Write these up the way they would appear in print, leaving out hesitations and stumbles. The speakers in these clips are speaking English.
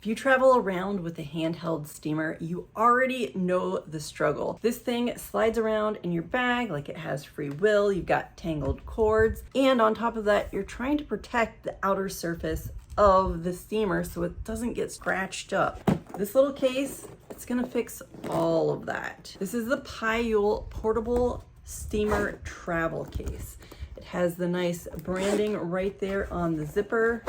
If you travel around with a handheld steamer, you already know the struggle. This thing slides around in your bag like it has free will. You've got tangled cords. And on top of that, you're trying to protect the outer surface of the steamer so it doesn't get scratched up. This little case, it's gonna fix all of that. This is the PAIYULE portable steamer travel case. It has the nice branding right there on the zipper.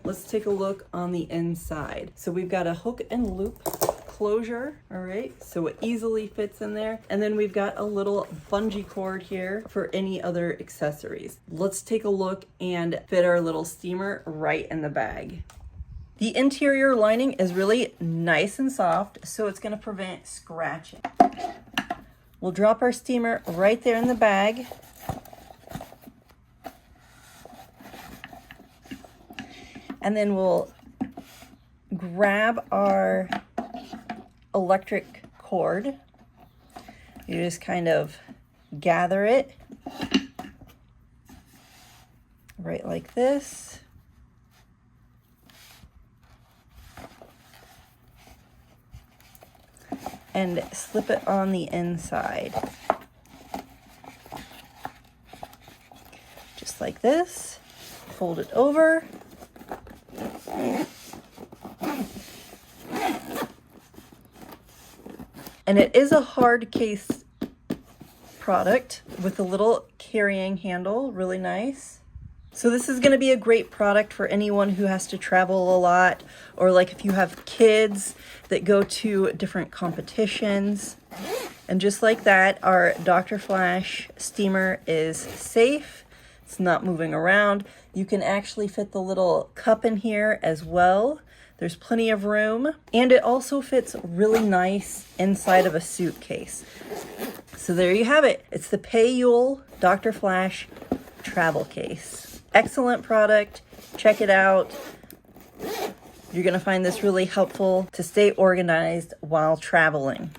Let's take a look on the inside. So we've got a hook and loop closure, all right? So it easily fits in there. And then we've got a little bungee cord here for any other accessories. Let's take a look and fit our little steamer right in the bag. The interior lining is really nice and soft, so it's gonna prevent scratching. We'll drop our steamer right there in the bag. And then we'll grab our electric cord. You just kind of gather it right like this. And slip it on the inside. Just like this. Fold it over. And it is a hard case product with a little carrying handle, really nice. So this is going to be a great product for anyone who has to travel a lot, or like if you have kids that go to different competitions. And just like that, our Dr. Flash steamer is safe. It's not moving around. You can actually fit the little cup in here as well. There's plenty of room, and it also fits really nice inside of a suitcase. So there you have it. It's the PAIYULE Dr. Flash travel case. Excellent product. Check it out. You're going to find this really helpful to stay organized while traveling.